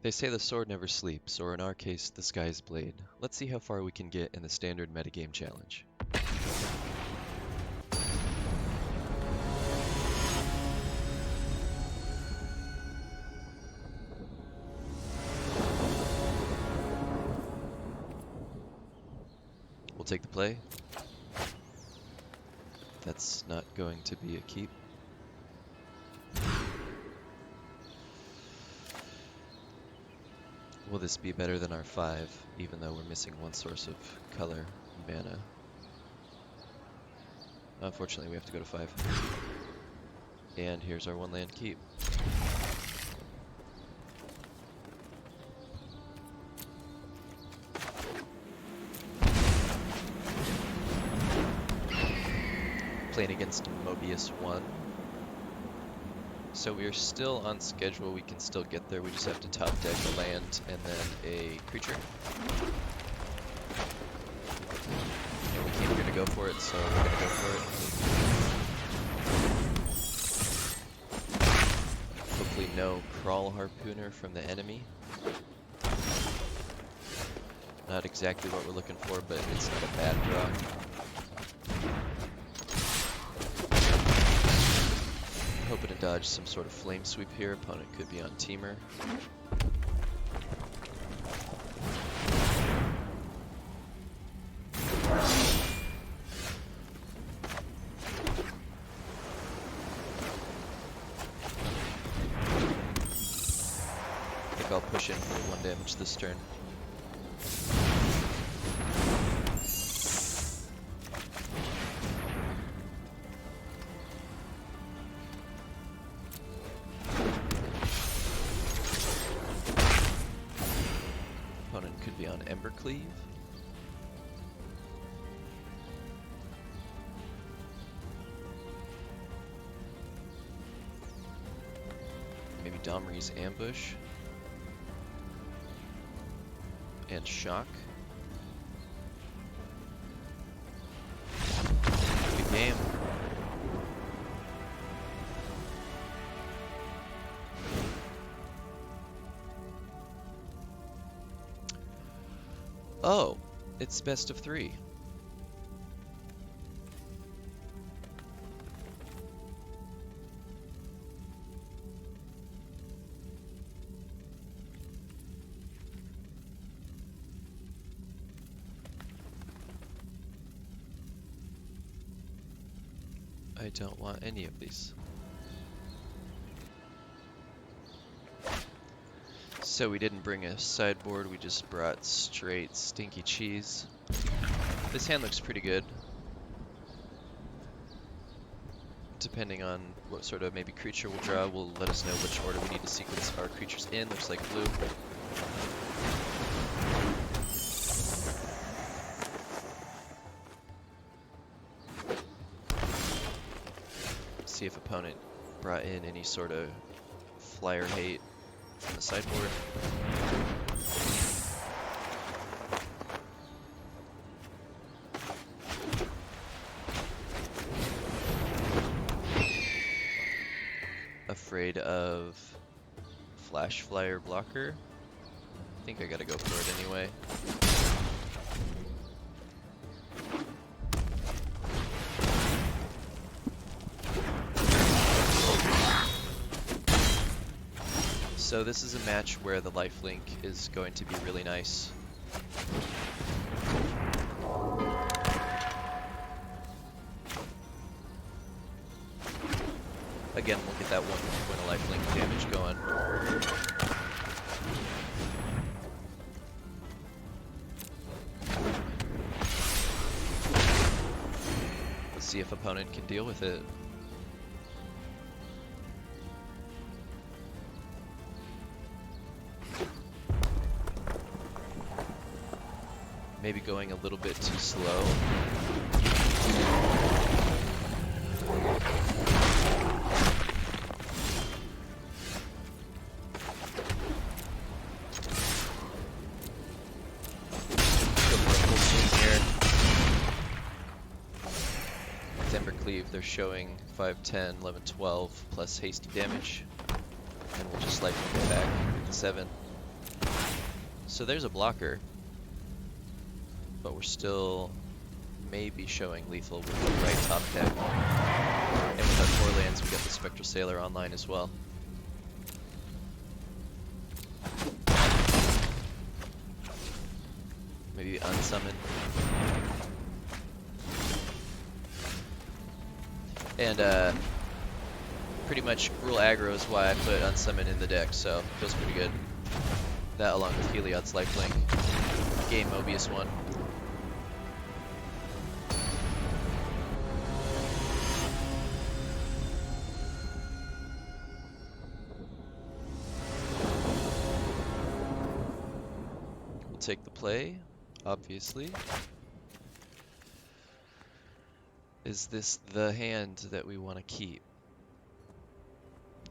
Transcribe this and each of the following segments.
They say the sword never sleeps, or in our case, the sky's blade. Let's see how far we can get in the standard metagame challenge. We'll take the play. That's not going to be a keep. Will this be better than our 5, even though we're missing one source of color, mana? Unfortunately, we have to go to 5. And here's our 1-land keep. Playing against Mobius 1. So we are still on schedule, we can still get there, we just have to top deck a land and then a creature. And we came here to go for it, so we're gonna go for it. Hopefully no Crawl Harpooner from the enemy. Not exactly what we're looking for, but it's not a bad draw. Hoping to dodge some sort of flame sweep here. Opponent could be on Teamer. I think I'll push in for 1 damage this turn. Could be on Embercleave. Maybe Domri's Ambush. And Shock. Good game. Oh, it's best of 3. I don't want any of these. So we didn't bring a sideboard, we just brought straight stinky cheese. This hand looks pretty good. Depending on what sort of maybe creature we'll draw, will let us know which order we need to sequence our creatures in. Looks like blue. See if opponent brought in any sort of flyer hate from the sideboard. Afraid of Flash Flyer blocker. I think I gotta go for it anyway. So this is a match where the lifelink is going to be really nice. Again, we'll get that 1 point of lifelink damage going. Let's see if opponent can deal with it. Maybe going a little bit too slow. They're showing 5, 10, 11, 12 plus hasty damage. And we'll just lifelink it back to 7. So there's a blocker, but we're still maybe showing lethal with the right top deck. And with our 4 lands, we got the Spectral Sailor online as well. Maybe Unsummon. And pretty much rule aggro is why I put Unsummon in the deck, so feels pretty good. That along with Heliod's Lifelink. Game Mobius one. We'll take the play, obviously. Is this the hand that we want to keep?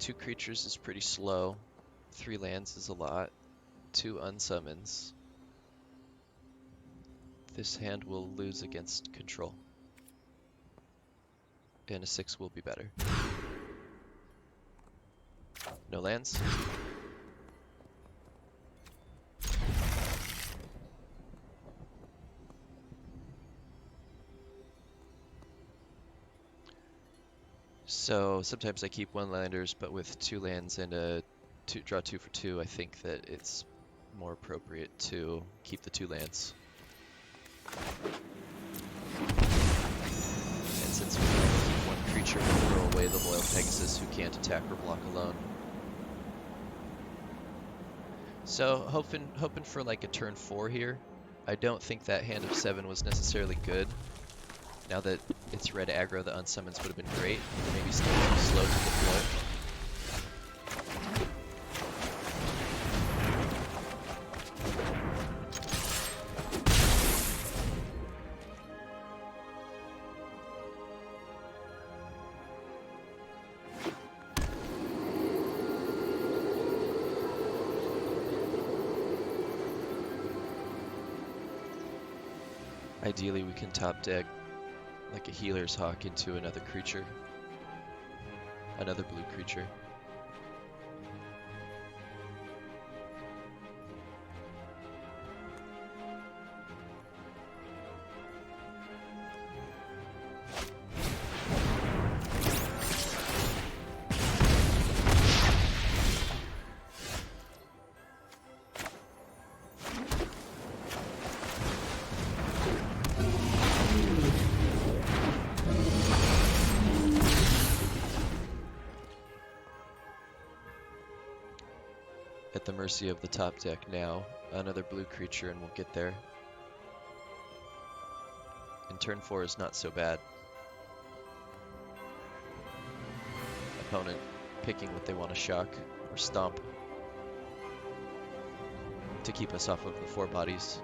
2 creatures is pretty slow. 3 lands is a lot. 2 unsummons. This hand will lose against control. And a 6 will be better. No lands. So sometimes I keep 1-landers, but with 2 lands and a draw 2 for 2, I think that it's more appropriate to keep the 2 lands. And since we have 1 creature, we'll throw away the Loyal Pegasus, who can't attack or block alone. So hoping for like a turn 4 here. I don't think that hand of 7 was necessarily good. Now that it's red aggro, the unsummons would have been great. Maybe still too slow to deploy. Ideally, we can top deck like a Healer's Hawk into another creature. Another blue creature. At the mercy of the top deck now. Another blue creature and we'll get there. And turn 4 is not so bad. Opponent picking what they want to shock or stomp to keep us off of the 4 bodies.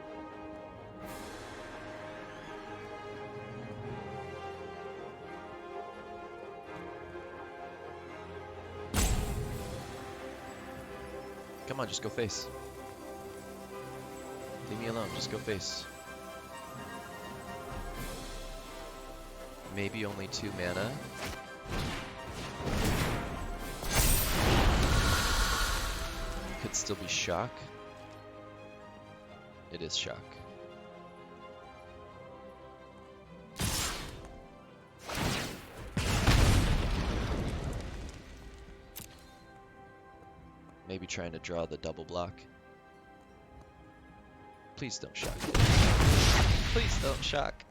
Come on, just go face. Leave me alone, just go face. Maybe only 2 mana. Could still be shock. It is shock. Maybe trying to draw the double block. Please don't shock. Please don't shock.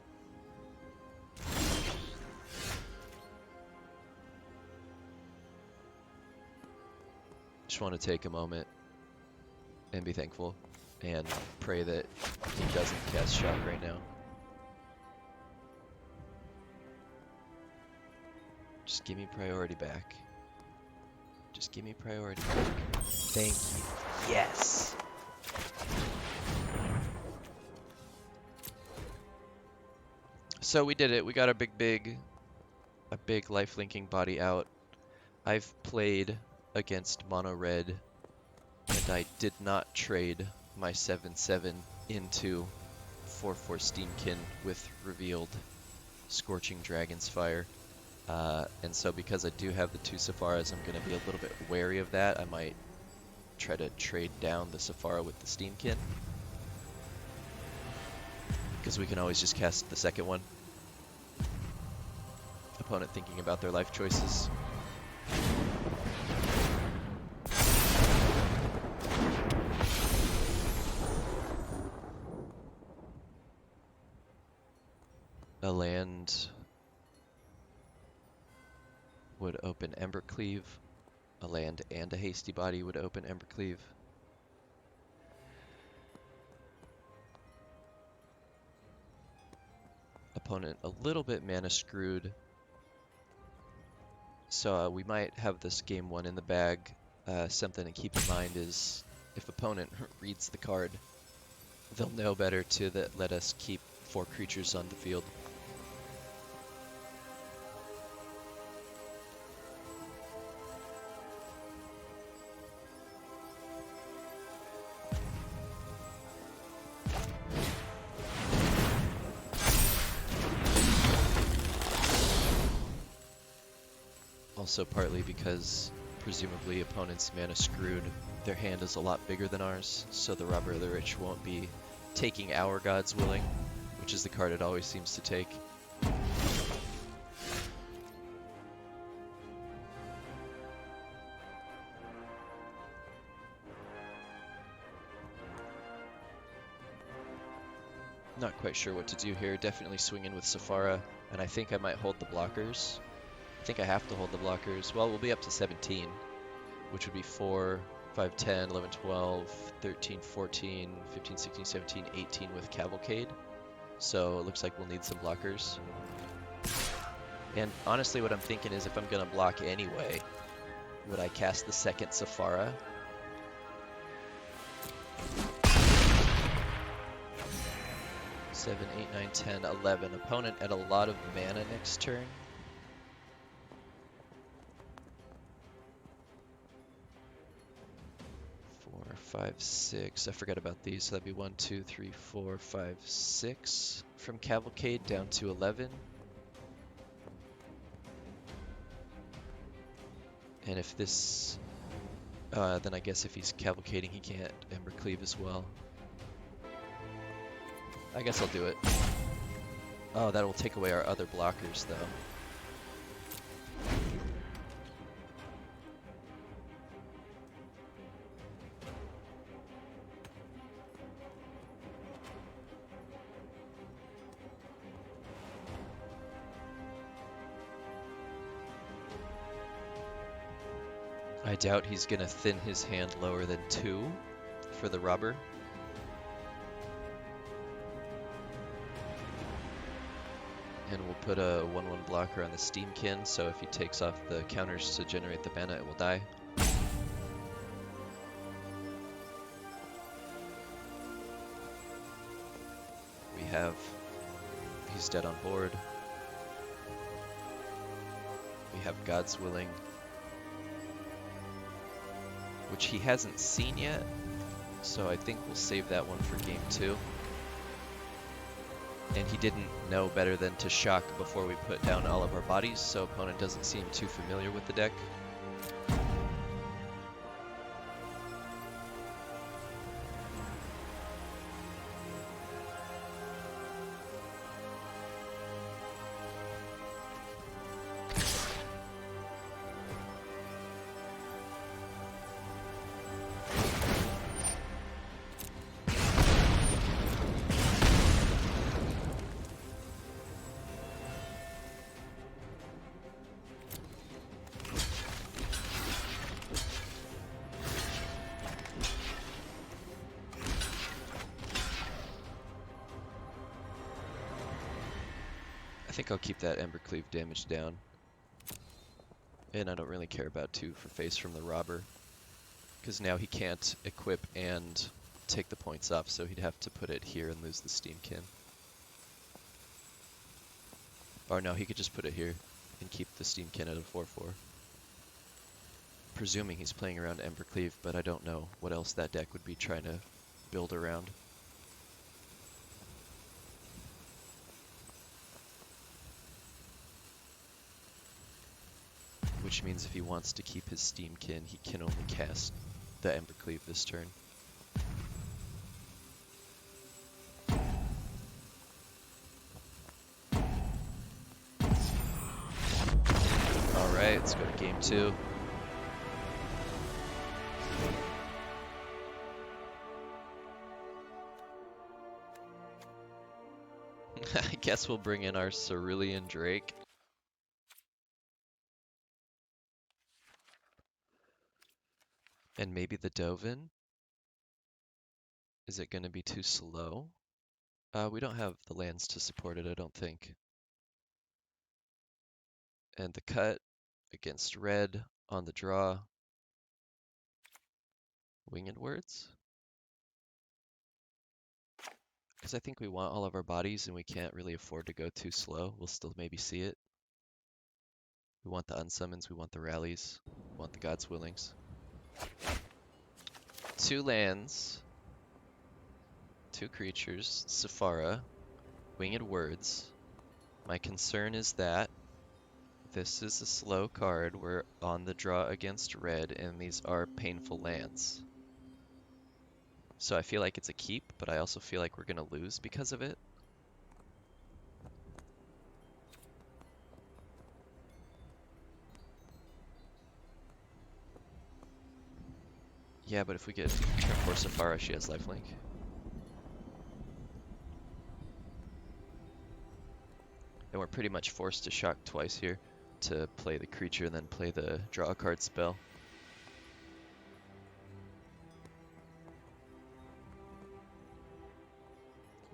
Just want to take a moment and be thankful and pray that he doesn't cast shock right now. Just give me priority back. Just give me priority back. Thank you. Yes! So we did it. We got a big life-linking body out. I've played against mono red and I did not trade my 7/7 into 4/4 Steamkin with revealed Scorching Dragon's Fire. And so because I do have the 2 Sepharas, I'm going to be a little bit wary of that. I might try to trade down the Sephara with the Steamkin. Because we can always just cast the second one. Opponent thinking about their life choices. A land would open Embercleave. A land and a Hasty Body would open Embercleave. Opponent a little bit mana screwed. So we might have this game one in the bag. Something to keep in mind is if opponent reads the card, they'll know better to let us keep 4 creatures on the field. Also partly because presumably opponent's mana screwed, their hand is a lot bigger than ours, so the Robber of the Rich won't be taking our God's Willing, which is the card it always seems to take. Not quite sure what to do here. Definitely swinging with Sephara, and I think I might hold the blockers. I think I have to hold the blockers. Well, we'll be up to 17, which would be 4, 5, 10, 11, 12, 13, 14, 15, 16, 17, 18 with Cavalcade. So it looks like we'll need some blockers. And honestly, what I'm thinking is if I'm going to block anyway, would I cast the second Sephara? Seven, 8, 9, 10, 11. Opponent at a lot of mana next turn. Four, 5, 6. I forgot about these. So that'd be 1, 2, 3, 4, 5, 6 from Cavalcade down to 11. And if this, then I guess if he's Cavalcading, he can't Embercleave as well. I guess I'll do it. Oh, that will take away our other blockers, though. I doubt he's gonna thin his hand lower than 2 for the Robber. And we'll put a 1/1 blocker on the Steamkin, so if he takes off the counters to generate the mana, it will die. We have... he's dead on board. We have God's Willing, which he hasn't seen yet, so I think we'll save that one for game 2. And he didn't know better than to shock before we put down all of our bodies, so opponent doesn't seem too familiar with the deck. I think I'll keep that Embercleave damage down. And I don't really care about 2 for face from the Robber, because now he can't equip and take the points off, so he'd have to put it here and lose the Steamkin. Or no, he could just put it here and keep the Steamkin at a 4/4. Presuming he's playing around Embercleave, but I don't know what else that deck would be trying to build around. Which means if he wants to keep his Steamkin, he can only cast the Embercleave this turn. Alright, let's go to game 2. I guess we'll bring in our Cerulean Drake. And maybe the Dovin? Is it going to be too slow? We don't have the lands to support it, I don't think. And the cut against red on the draw. Winged Words? Because I think we want all of our bodies and we can't really afford to go too slow. We'll still maybe see it. We want the Unsummons, we want the Rallies, we want the God's Willings. 2 lands, 2 creatures, Sephara, Winged Words. My concern is that this is a slow card. We're on the draw against red, and these are painful lands. So I feel like it's a keep, but I also feel like we're going to lose because of it. Yeah, but if we get turn 4 Sephara, she has lifelink. And we're pretty much forced to shock twice here to play the creature and then play the draw a card spell.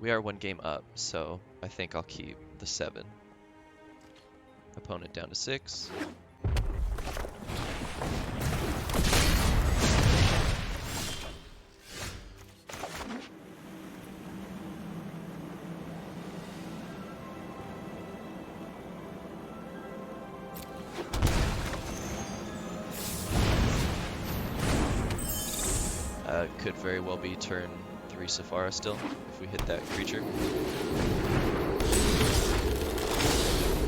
We are 1 game up, so I think I'll keep the 7. Opponent down to 6. Could very well be turn 3 Sephara still, if we hit that creature.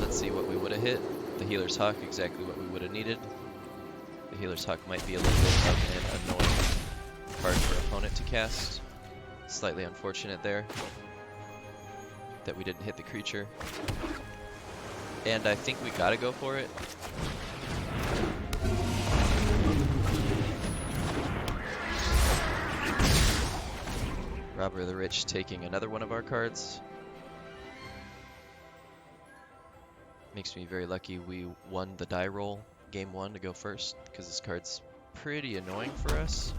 Let's see what we would have hit. The Healer's Hawk, exactly what we would have needed. The Healer's Hawk might be a little bit of an annoying card for opponent to cast. Slightly unfortunate there that we didn't hit the creature. And I think we gotta go for it. Robber of the Rich taking another one of our cards. Makes me very lucky we won the die roll game 1 to go first, because this card's pretty annoying for us.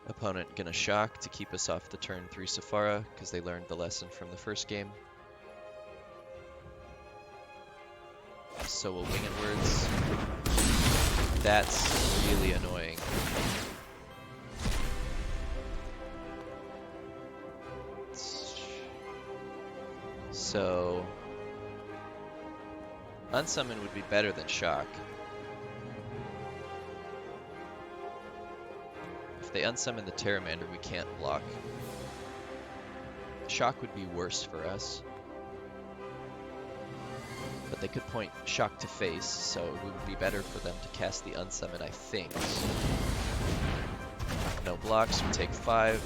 Opponent gonna shock to keep us off the turn 3 Sephara, because they learned the lesson from the first game. So we'll Winged Words. That's really annoying. So Unsummon would be better than Shock. If they unsummon the Pteramander, we can't block. Shock would be worse for us. But they could point Shock to face, so it would be better for them to cast the Unsummon, I think. No blocks, we take 5.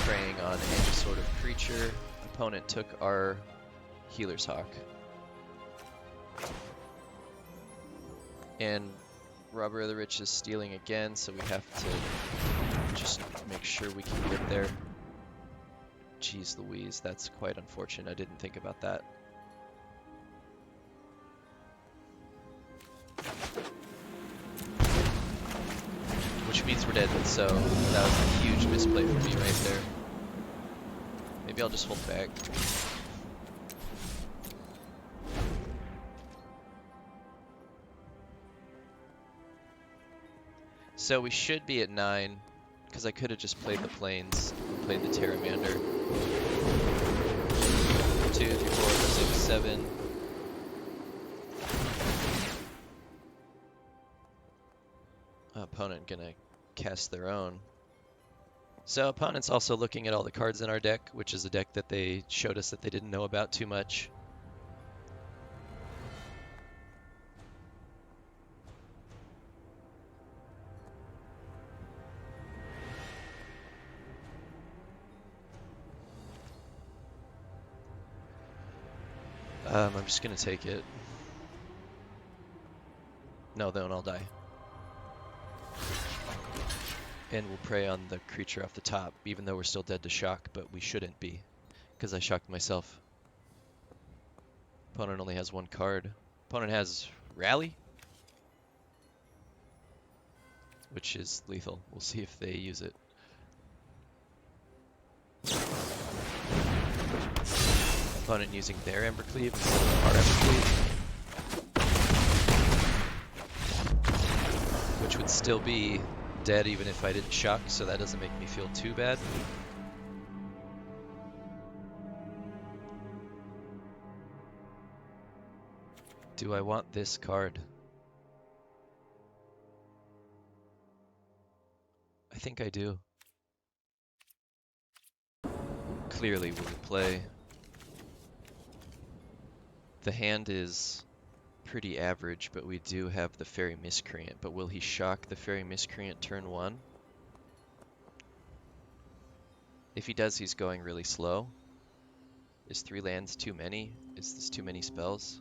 Preying on any sort of creature. Opponent took our Healer's Hawk. And Robber of the Rich is stealing again, so we have to just make sure we can get there. Jeez Louise, that's quite unfortunate. I didn't think about that. Which means we're dead, so that was a huge misplay for me right there. Maybe I'll just hold back. So we should be at 9, because I could have just played the Plains and played the Pteramander. 2, 3, 4, 5, 6, 7. Opponent gonna cast their own. So opponent's also looking at all the cards in our deck, which is a deck that they showed us that they didn't know about too much. I'm just gonna take it. No, then I'll die. And we'll prey on the creature off the top, even though we're still dead to shock, but we shouldn't be, because I shocked myself. Opponent only has one card. Opponent has Rally, which is lethal. We'll see if they use it. Opponent using their Embercleave instead of our Embercleave, which would still be dead even if I didn't shock, so that doesn't make me feel too bad. Do I want this card? I think I do. Clearly we'll play. The hand is pretty average, but we do have the Faerie Miscreant. But will he shock the Faerie Miscreant turn 1? If he does, he's going really slow. Is 3 lands too many? Is this too many spells?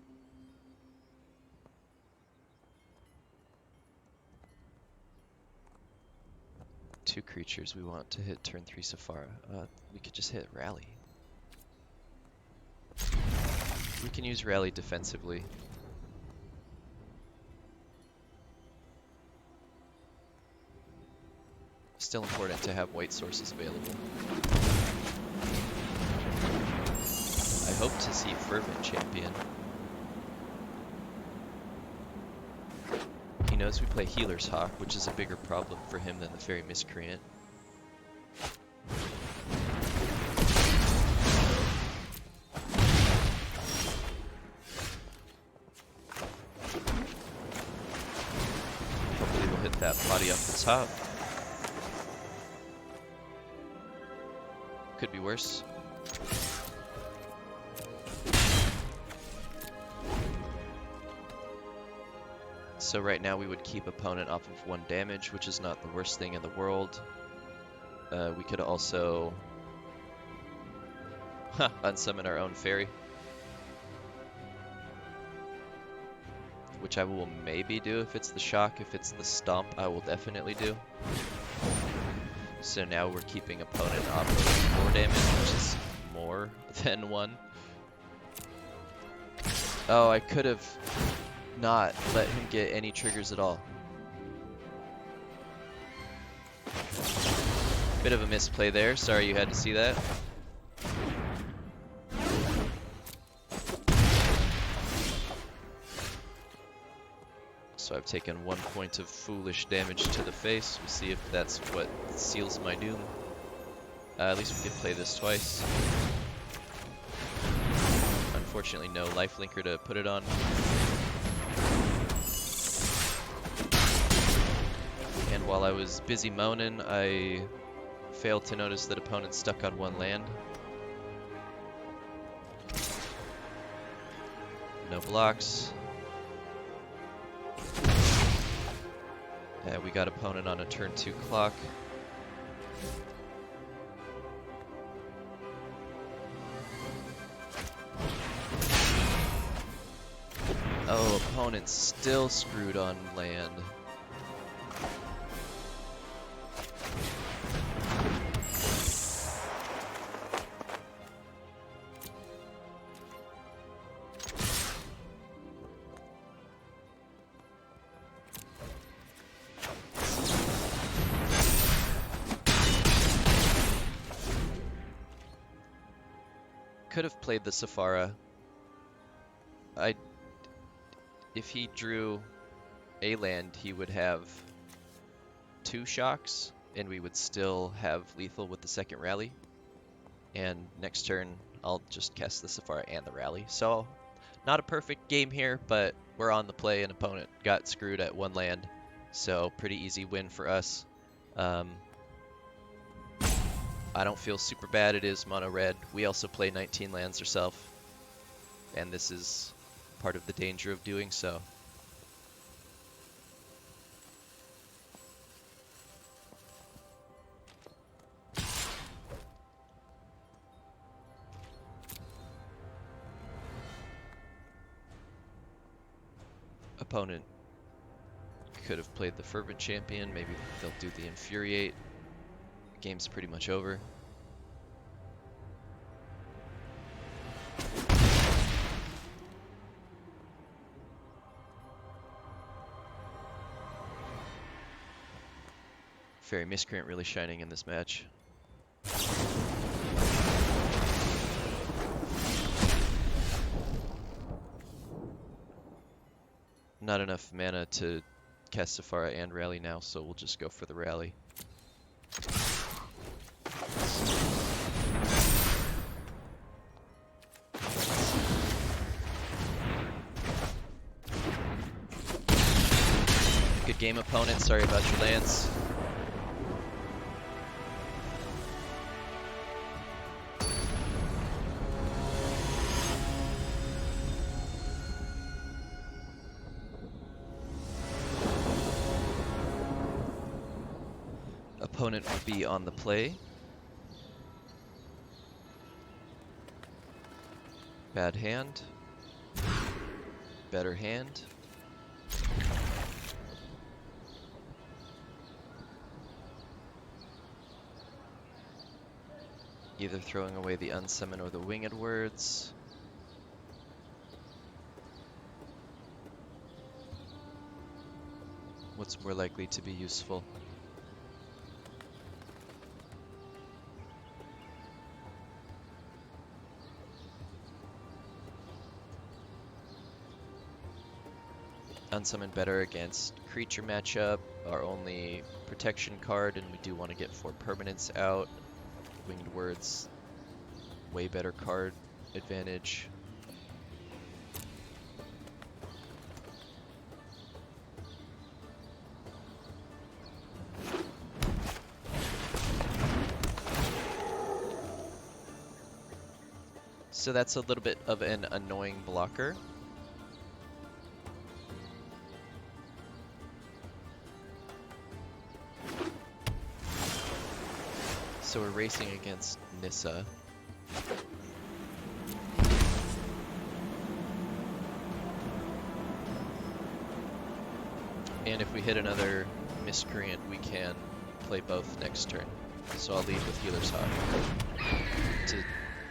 Two creatures we want to hit turn 3 Sephara. We could just hit Rally. We can use Rally defensively. Still important to have white sources available. I hope to see Fervent Champion. He knows we play Healer's Hawk, which is a bigger problem for him than the Faerie Miscreant. Hopefully we'll hit that body off the top. Could be worse. So right now we would keep opponent off of 1 damage, which is not the worst thing in the world. We could also unsummon our own fairy, which I will maybe do if it's the shock. If it's the stomp, I will definitely do. So now we're keeping opponent off of 4 damage, which is more than 1. Oh, I could have not let him get any triggers at all. Bit of a misplay there. Sorry you had to see that. So I've taken 1 point of foolish damage to the face. We'll see if that's what seals my doom. At least we can play this twice. Unfortunately, no lifelinker to put it on. And while I was busy moaning, I failed to notice that opponent's stuck on 1 land. No blocks. We got opponent on a turn 2 clock. Oh, opponent's still screwed on land. Could have played the Sephara. If he drew a land, he would have 2 shocks, and we would still have lethal with the second rally. And next turn, I'll just cast the Sephara and the rally. So, not a perfect game here, but we're on the play, and opponent got screwed at 1 land. So, pretty easy win for us. I don't feel super bad. It is mono red. We also play 19 lands ourselves, and this is part of the danger of doing so. Opponent could have played the Fervent Champion. Maybe they'll do the Infuriate. Game's pretty much over. Faerie Miscreant really shining in this match. Not enough mana to cast Sephara and rally now, so we'll just go for the rally. Good game, opponent. Sorry about your lands. Opponent will be on the play. Bad hand. Better hand. Either throwing away the Unsummon or the Winged Words. What's more likely to be useful? Unsummon better against creature matchup, our only protection card, and we do want to get 4 permanents out. Winged Words, way better card advantage. So that's a little bit of an annoying blocker. So we're racing against Nissa. And if we hit another Miscreant, we can play both next turn. So I'll lead with Healer's Hawk.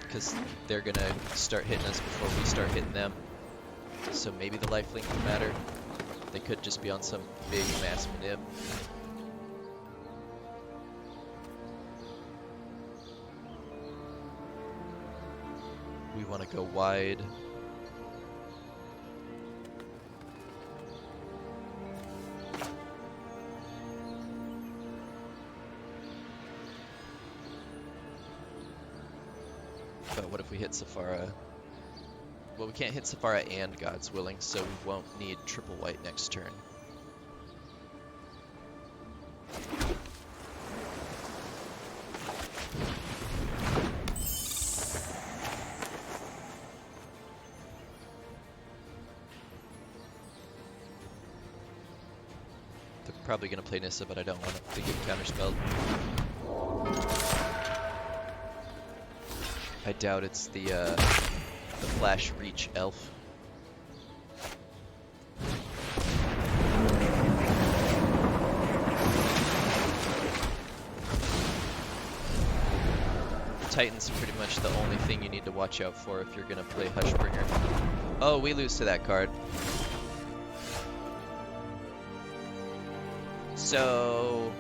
Because they're gonna start hitting us before we start hitting them. So maybe the lifelink will matter. They could just be on some big mass manip. We want to go wide. But what if we hit Sephara? Well, we can't hit Sephara and God's Willing, so we won't need triple white next turn. Probably gonna play Nissa, but I don't want to get counterspelled. I doubt it's the Flash Reach elf. Titan's pretty much the only thing you need to watch out for if you're gonna play Hushbringer. Oh, we lose to that card. So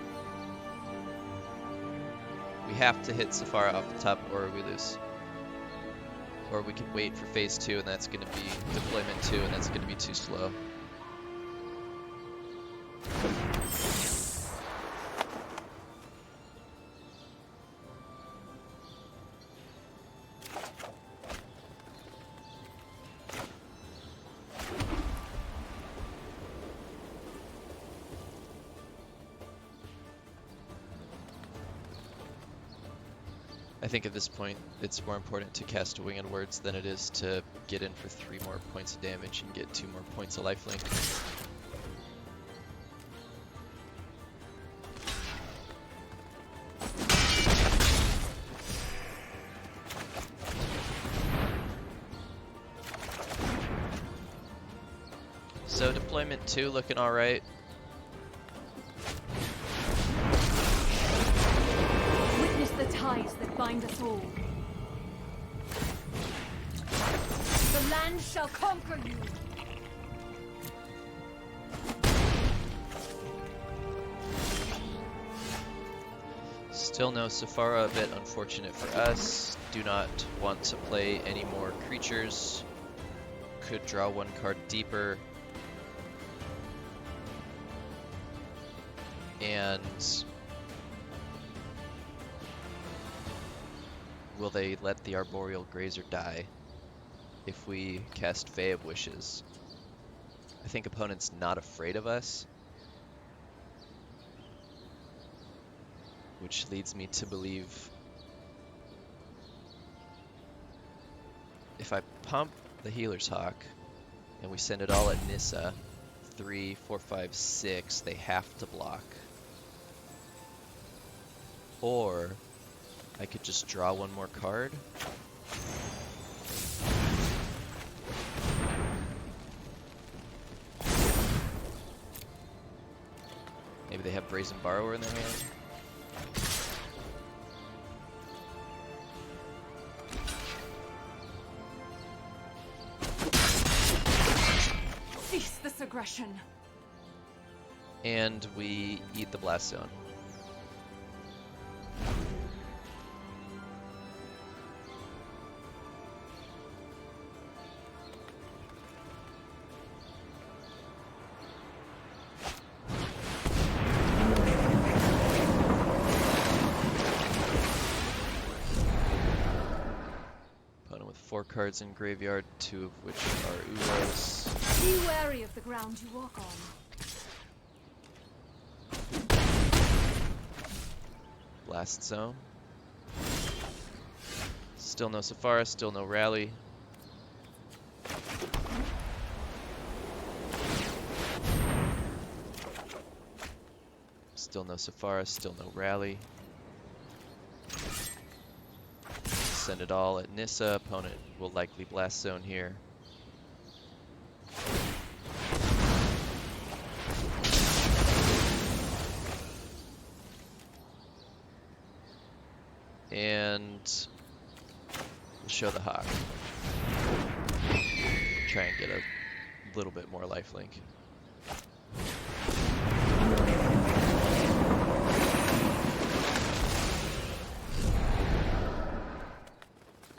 we have to hit Sephara off the top or we lose. Or we can wait for phase 2 and that's going to be deployment 2 and that's going to be too slow. I think at this point, it's more important to cast Winged Words than it is to get in for 3 more points of damage and get 2 more points of lifelink. So deployment 2 looking alright. Witness the ties that bind us all. The land shall conquer you. Still no Sephara, a bit unfortunate for us. Do not want to play any more creatures. Could draw one card deeper. And will they let the Arboreal Grazer die if we cast Fae of Wishes? I think opponent's not afraid of us, which leads me to believe if I pump the Healer's Hawk and we send it all at Nissa, 3, 4, 5, 6, they have to block. Or I could just draw one more card. Maybe they have Brazen Borrower in their hand. Cease this aggression. And we eat the Blast Zone. Opponent with 4 cards in graveyard, 2 of which are Uros. Be wary of the ground you walk on. Blast Zone. Still no Sephara, still no Rally. Still no Sephara, still no Rally. Send it all at Nissa. Opponent will likely Blast Zone here. And we'll show the Hawk. Try and get a little bit more lifelink.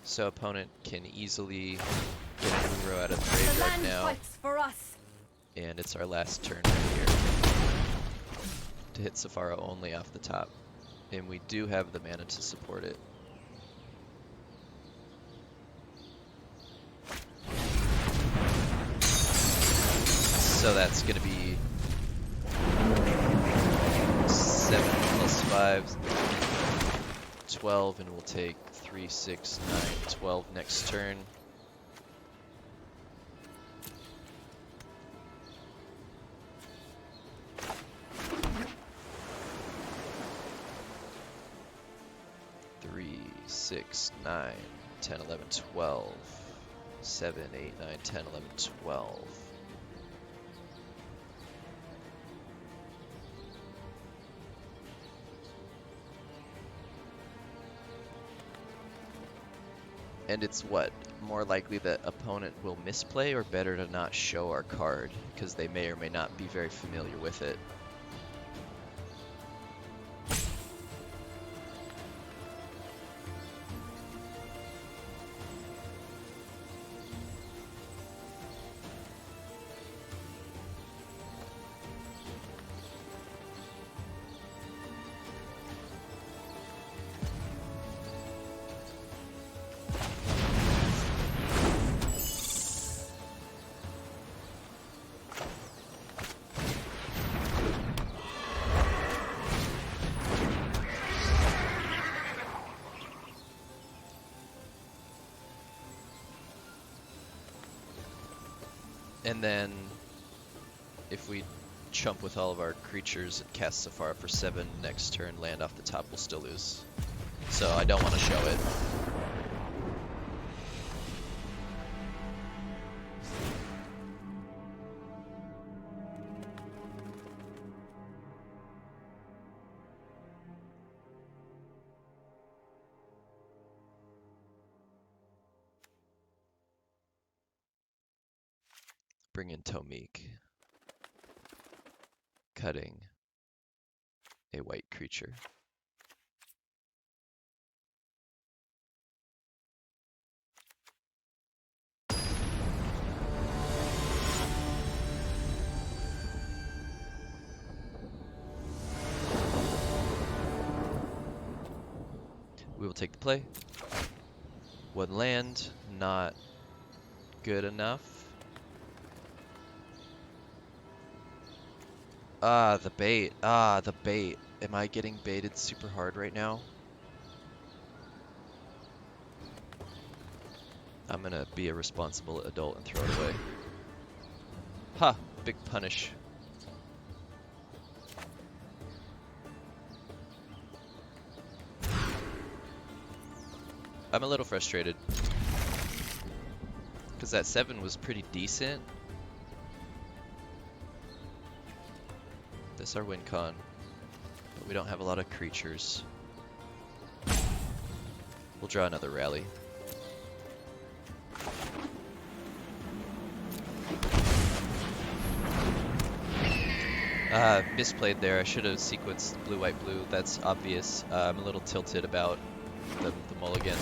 So opponent can easily get an Uro out of the graveyard now. Fights for us. And it's our last turn right here to hit Sephara only off the top. And we do have the mana to support it. So that's going to be 7 plus 5, 12, and we'll take 3, 6, 9, 12 next turn. Six, 9, 10, 11, 12, 7, 8, 9, 10, 11, 12. And it's what? More likely that opponent will misplay, or better to not show our card, because they may or may not be very familiar with it. And then, if we chump with all of our creatures and cast Sephara for 7 next turn, land off the top, we'll still lose. So I don't want to show it. Bring in Tomik. Cutting a white creature. We will take the play. One land, not good enough. Ah, the bait. Ah, the bait. Am I getting baited super hard right now? I'm gonna be a responsible adult and throw it away. Ha! Big punish. I'm a little frustrated. Because that 7 was pretty decent. This is our win con. But we don't have a lot of creatures. We'll draw another rally. Misplayed there. I should have sequenced blue, white, blue. That's obvious. I'm a little tilted about the mulligan.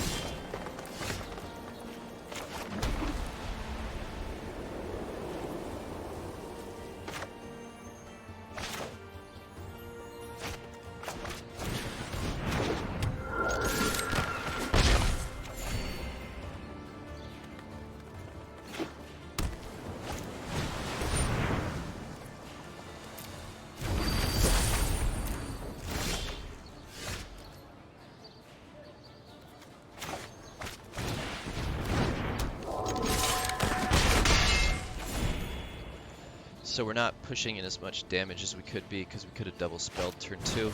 So we're not pushing in as much damage as we could be because we could have double spelled turn 2.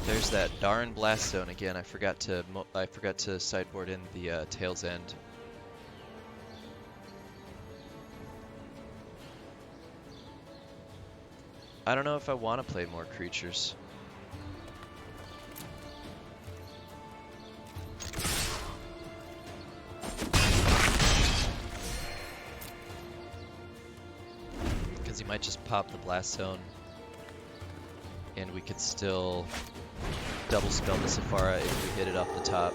There's that darn blast zone again. I forgot to sideboard in the tail's end. I don't know if I want to play more creatures. He might just pop the blast zone and we could still double spell the Sephara if we hit it off the top.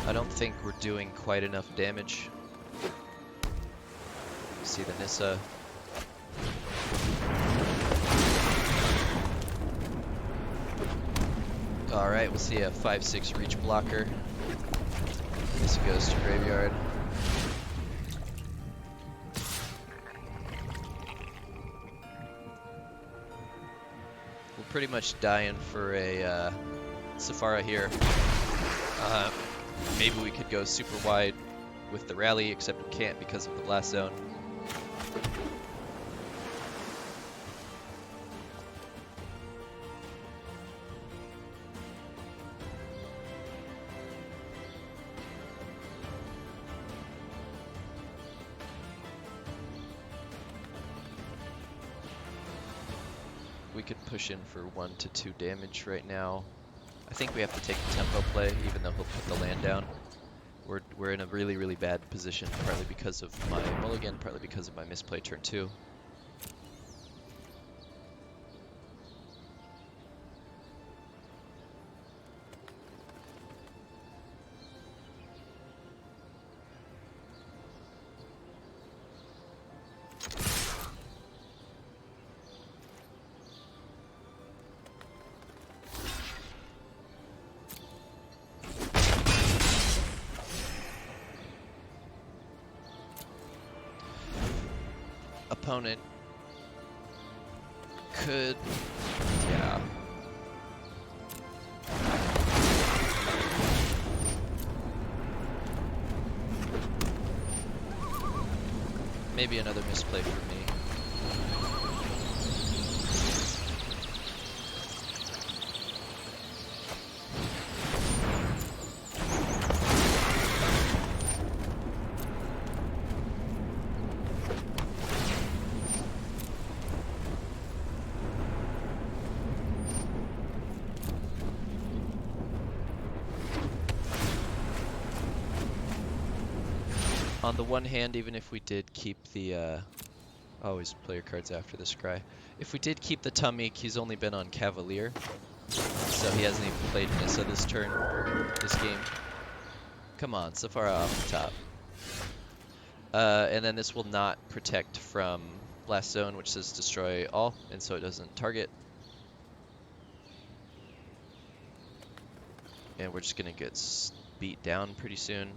I don't think we're doing quite enough damage. See the Nissa. Alright, we'll see a 5/6 reach blocker. Nissa goes to graveyard. We're pretty much dying for a Sephara here. Maybe we could go super wide with the rally, except we can't because of the blast zone. We could push in for 1 to 2 damage right now. I think we have to take the tempo play, even though he'll put the land down. We're in a really, really bad position, partly because of my mulligan, partly because of my misplay turn 2. opponent could, yeah. Maybe another misplay for me. On the one hand, even if we did keep the, always play your cards after this cry. If we did keep the Tamik, he's only been on Cavalier, so he hasn't even played Nissa this turn, this game. Come on, Sephara off the top. And then this will not protect from Blast Zone, which says destroy all, and so it doesn't target. And we're just gonna get beat down pretty soon.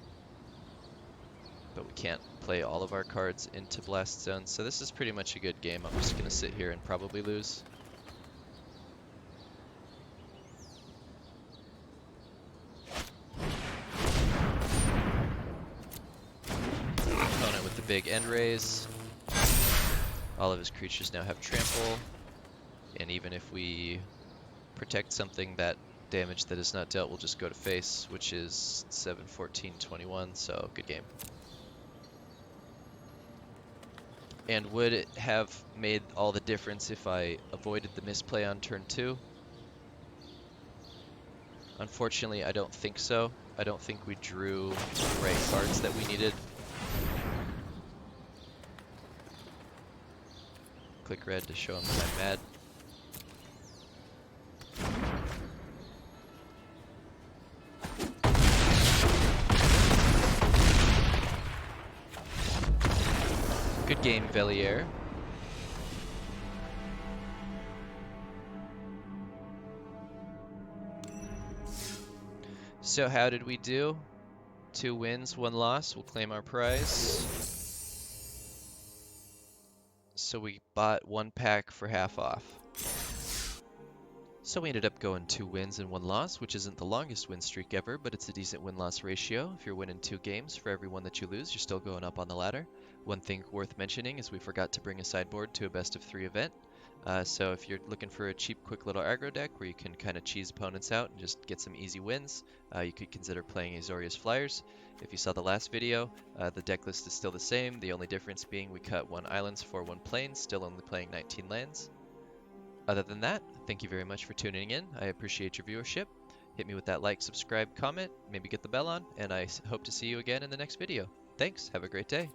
But we can't play all of our cards into Blast Zone, so this is pretty much a good game. I'm just gonna sit here and probably lose. Opponent with the big end raise. All of his creatures now have trample, and even if we protect something, that damage that is not dealt will just go to face, which is 7, 14, 21, so good game. And would it have made all the difference if I avoided the misplay on turn 2? Unfortunately, I don't think so. I don't think we drew the right cards that we needed. Click red to show him that I'm mad. Good game, Velier. So how did we do? 2 wins, 1 loss. We'll claim our prize. So we bought 1 pack for half off. So we ended up going 2 wins and 1 loss, which isn't the longest win streak ever, but it's a decent win-loss ratio. If you're winning 2 games for every 1 that you lose, you're still going up on the ladder. One thing worth mentioning is we forgot to bring a sideboard to a best of 3 event. So if you're looking for a cheap, quick little aggro deck where you can kind of cheese opponents out and just get some easy wins, you could consider playing Azorius Flyers. If you saw the last video, the deck list is still the same, the only difference being we cut 1 islands for 1 plains, still only playing 19 lands. Other than that, thank you very much for tuning in. I appreciate your viewership. Hit me with that like, subscribe, comment, maybe get the bell on, and I hope to see you again in the next video. Thanks, have a great day.